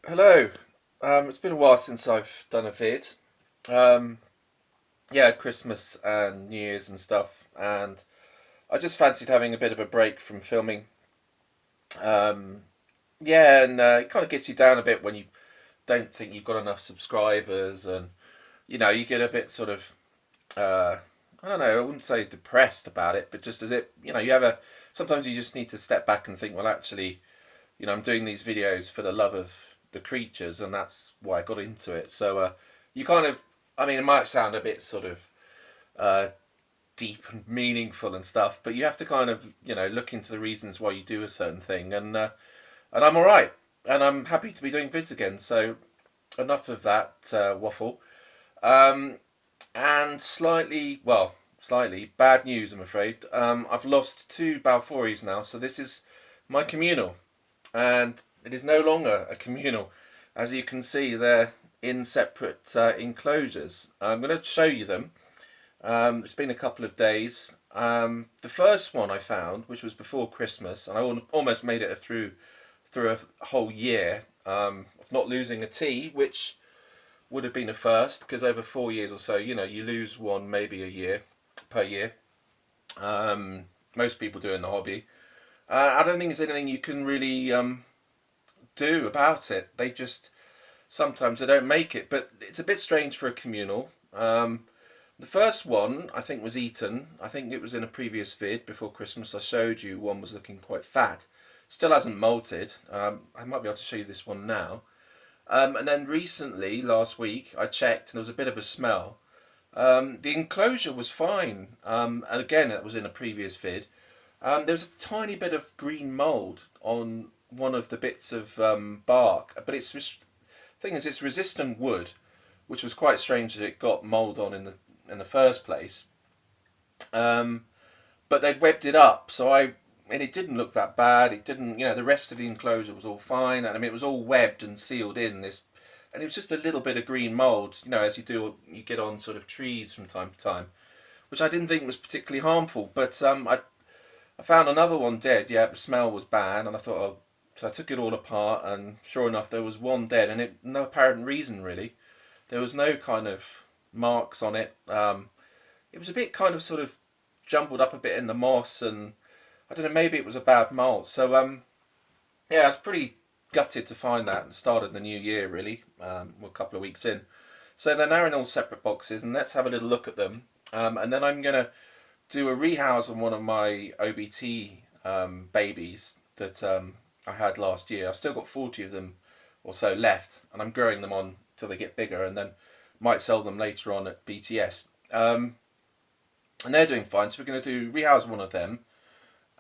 Hello. It's been a while since I've done a vid. Um, yeah, Christmas and New Year's and stuff, and I just fancied having a bit of a break from filming. Um, yeah, and it kind of gets you down a bit when you don't think you've got enough subscribers, and you get a bit sort of I don't know, I wouldn't say depressed about it, but just as it, you have a sometimes you just need to step back and think, well, actually, I'm doing these videos for the love of the creatures, and that's why I got into it. So you kind of, I mean, it might sound a bit sort of uh, deep and meaningful and stuff, but you have to kind of, look into the reasons why you do a certain thing, and I'm all right, and I'm happy to be doing vids again. So enough of that waffle. Um, and slightly bad news, I'm afraid. I've lost two balfouris now, so this is my communal, and it is no longer a communal. As you can see, they're in separate enclosures. I'm going to show you them. It's been a couple of days. The first one I found, which was before Christmas, and I almost made it through a whole year of not losing a T, which would have been a first because over 4 years or so, you lose one maybe a year per year. Most people do in the hobby. I don't think there's anything you can really do about it. They just sometimes they don't make it, but it's a bit strange for a communal. The first one I think was eaten. I think it was in a previous vid before Christmas. I showed you one was looking quite fat. Still hasn't molted. I might be able to show you this one now. And then recently, last week, I checked and there was a bit of a smell. The enclosure was fine, and again, it was in a previous vid. There was a tiny bit of green mould on one of the bits of bark, but thing is, it's resistant wood, which was quite strange that it got mould on in the first place. Um, but they'd webbed it up, and it didn't look that bad. It didn't, the rest of the enclosure was all fine, and I mean it was all webbed and sealed in this, and it was just a little bit of green mould, as you get on sort of trees from time to time, which I didn't think was particularly harmful. But I found another one dead. Yeah, the smell was bad, and I thought, oh, so I took it all apart, and sure enough, there was one dead, and no apparent reason really. There was no kind of marks on it. It was a bit kind of sort of jumbled up a bit in the moss, and I don't know, maybe it was a bad molt. So yeah, I was pretty gutted to find that at the start of the new year. Really, we're a couple of weeks in, so they're now in all separate boxes, and let's have a little look at them. And then I'm gonna do a rehouse on one of my OBT babies that I had last year. I've still got 40 of them or so left, and I'm growing them on till they get bigger, and then might sell them later on at BTS. And they're doing fine, so we're going to do rehouse one of them,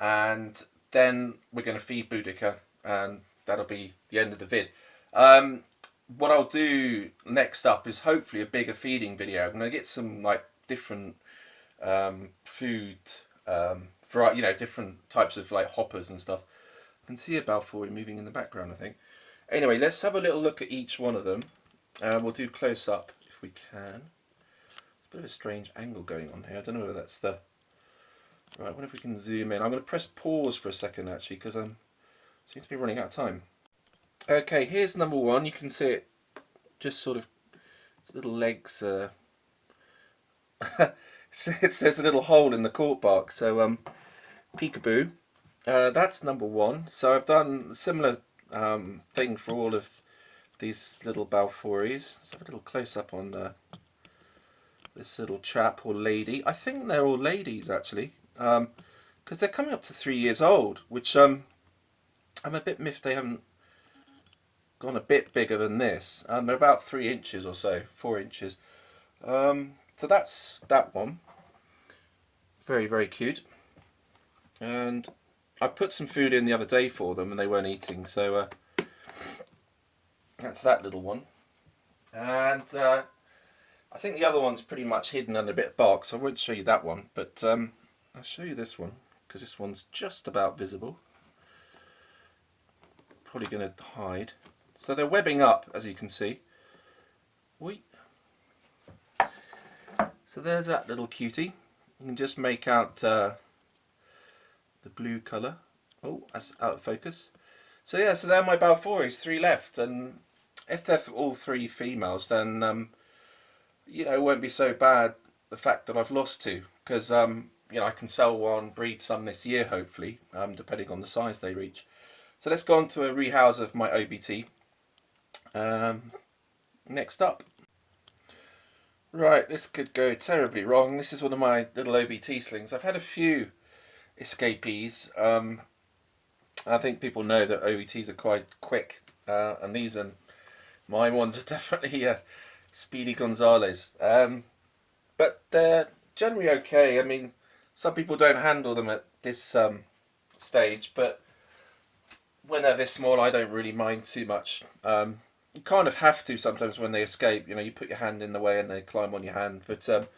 and then we're going to feed Boudica, and that'll be the end of the vid. What I'll do next up is hopefully a bigger feeding video. I'm going to get some like different food, different types of like hoppers and stuff. I can see a balfour moving in the background, I think. Anyway, let's have a little look at each one of them. We'll do close up if we can. It's a bit of a strange angle going on here. I don't know whether that's the... Right, I wonder if we can zoom in. I'm going to press pause for a second actually because I seem to be running out of time. Okay, here's number one. You can see it just sort of, its little legs. There's a little hole in the cork bark. So peekaboo. That's number one. So I've done a similar thing for all of these little balfouris. Let's have a little close up on this little chap or lady. I think they're all ladies actually, because they're coming up to 3 years old, which I'm a bit miffed they haven't gone a bit bigger than this. They're about 3 inches or so, 4 inches. So that's that one. Very, very cute. And I put some food in the other day for them and they weren't eating, so that's that little one. And I think the other one's pretty much hidden under a bit of bark, so I won't show you that one, but I'll show you this one, because this one's just about visible. Probably going to hide. So they're webbing up, as you can see. Whee. So there's that little cutie. You can just make out the blue colour. Oh, that's out of focus. So yeah, so they're my balfouris, 3 left, and if they're all three females, then it won't be so bad the fact that I've lost two, because I can sell one, breed some this year hopefully, depending on the size they reach. So let's go on to a rehouse of my OBT. Next up. Right, this could go terribly wrong. This is one of my little OBT slings. I've had a few escapees. I think people know that OBTs are quite quick, and these are my ones are definitely Speedy Gonzales. But they're generally okay. I mean, some people don't handle them at this stage, but when they're this small, I don't really mind too much. You kind of have to sometimes when they escape. You put your hand in the way and they climb on your hand. But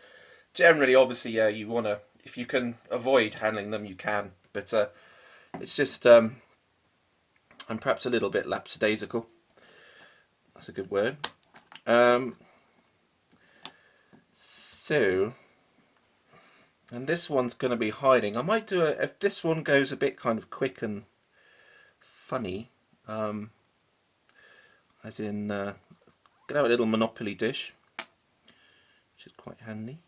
generally, obviously, yeah, you want to, if you can avoid handling them, you can. But it's just, I'm perhaps a little bit lapsadaisical. That's a good word. So, and this one's going to be hiding. I might do if this one goes a bit kind of quick and funny, as in, gonna have a little Monopoly dish, which is quite handy.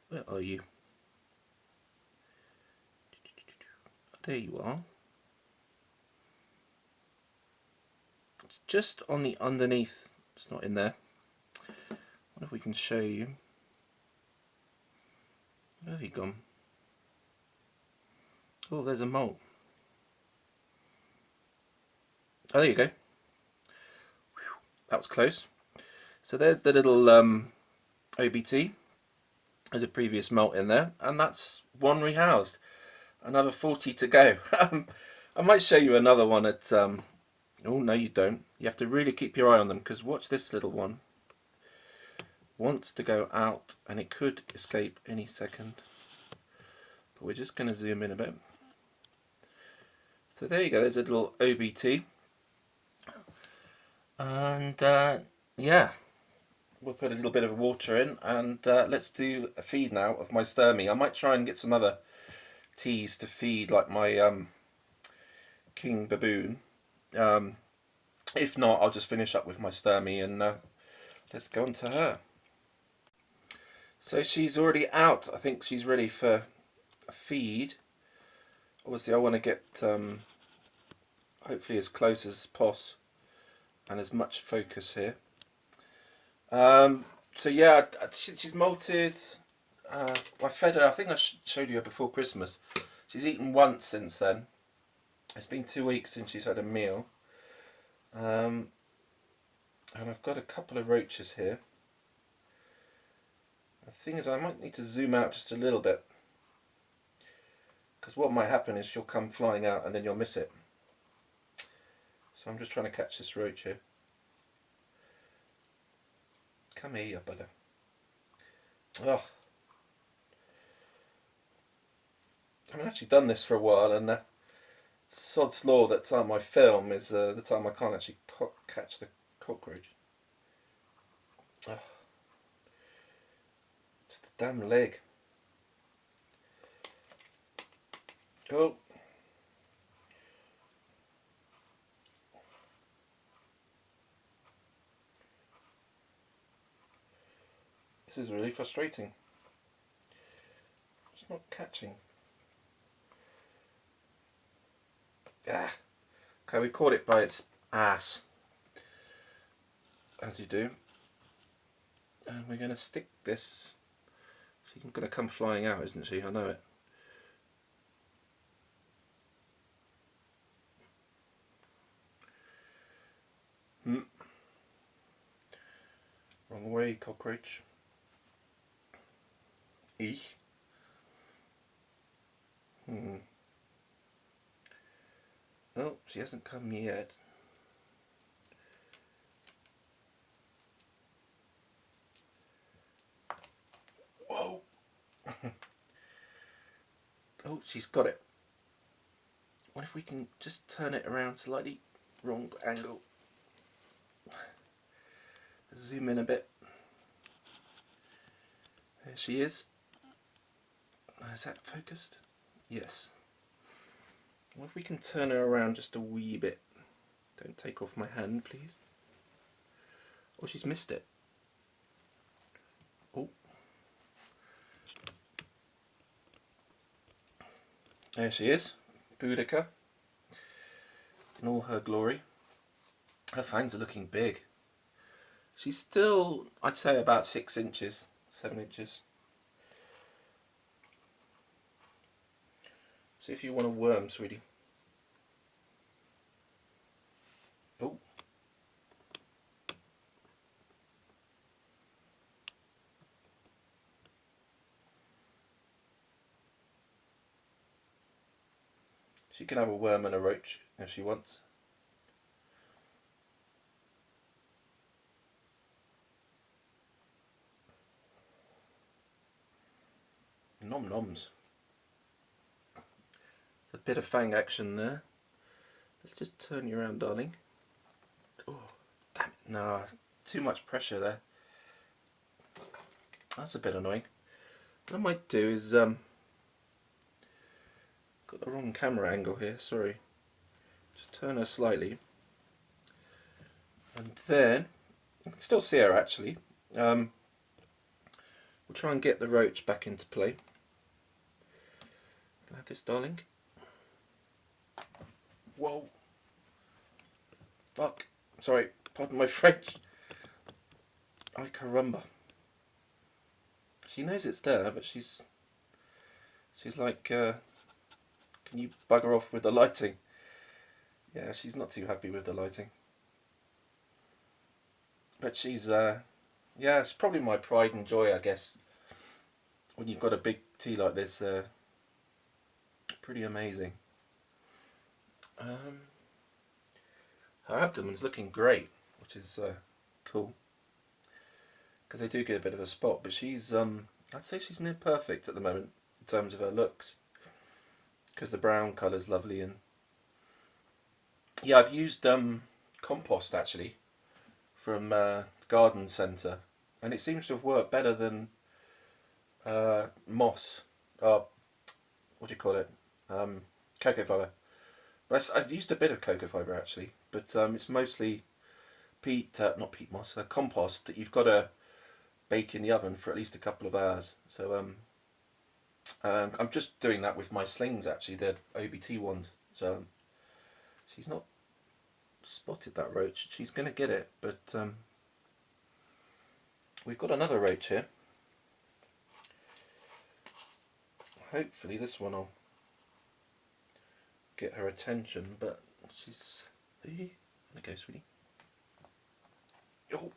Where are you? There you are. It's just on the underneath. It's not in there. I wonder if we can show you. Where have you gone? Oh, there's a mole. Oh, there you go. That was close. So there's the little OBT. There's a previous molt in there, and that's one rehoused. Another 40 to go. I might show you another one at... oh, no you don't. You have to really keep your eye on them, because watch this little one. Wants to go out, and it could escape any second. But we're just going to zoom in a bit. So there you go, there's a little OBT. And yeah, we'll put a little bit of water in, and let's do a feed now of my sturmy. I might try and get some other teas to feed, like my king baboon. If not, I'll just finish up with my sturmy, and let's go on to her. So she's already out. I think she's ready for a feed. Obviously I want to get hopefully as close as possible and as much focus here. So yeah, she's molted. I fed her, I think I showed you her before Christmas. She's eaten once since then. It's been 2 weeks since she's had a meal. And I've got a couple of roaches here. The thing is, I might need to zoom out just a little bit, because what might happen is she'll come flying out and then you'll miss it. So I'm just trying to catch this roach here. Come here, you bugger. Oh. I haven't actually done this for a while, and sod's law that time I film is the time I can't actually catch the cockroach. Oh. It's the damn leg. Oh. This is really frustrating. It's not catching. Ah. Okay, we caught it by its ass, as you do. And we're going to stick this. She's going to come flying out, isn't she? I know it. Wrong way, cockroach. Eek. Oh, she hasn't come yet. Whoa! Oh, she's got it. What if we can just turn it around slightly? Wrong angle. Zoom in a bit. There she is. Is that focused? Yes. What if we can turn her around just a wee bit? Don't take off my hand, please. Oh, she's missed it. Oh. There she is, Boudica, in all her glory. Her fangs are looking big. She's still, I'd say, about 6 inches, 7 inches. See if you want a worm, sweetie. Oh. She can have a worm and a roach if she wants. Nom noms. There's a bit of fang action there. Let's just turn you around, darling. Oh, damn it. No, too much pressure there. That's a bit annoying. What I might do is, got the wrong camera angle here, sorry. Just turn her slightly. And then, you can still see her actually. We'll try and get the roach back into play. Can I have this, darling? Whoa. Fuck. Sorry, pardon my French. Ay caramba. She knows it's there, but she's like, can you bugger off with the lighting? Yeah, she's not too happy with the lighting. But she's, yeah, it's probably my pride and joy, I guess. When you've got a big tea like this, pretty amazing. Her abdomen's looking great, which is cool. Because they do get a bit of a spot, but she's, I'd say she's near perfect at the moment in terms of her looks. Because the brown colour's lovely, and yeah, I've used compost actually from garden centre, and it seems to have worked better than moss. What do you call it? Cocoa fibre. But I've used a bit of cocoa fibre actually, but it's mostly not peat moss, compost that you've got to bake in the oven for at least a couple of hours. So I'm just doing that with my slings actually, they're OBT ones. So she's not spotted that roach, she's going to get it, but we've got another roach here. Hopefully this one will get her attention, but she's... There you go, sweetie. Oh.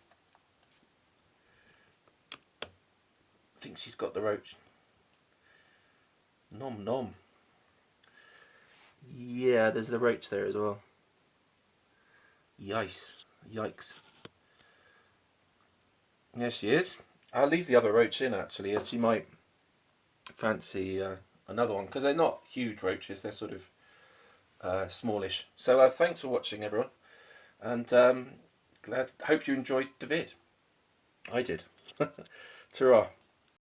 I think she's got the roach. Nom nom. Yeah, there's the roach there as well. Yikes. Yikes. There she is. I'll leave the other roach in actually, and she might fancy another one, because they're not huge roaches, they're sort of smallish. So thanks for watching everyone, and hope you enjoyed the vid. I did. Ta-ra.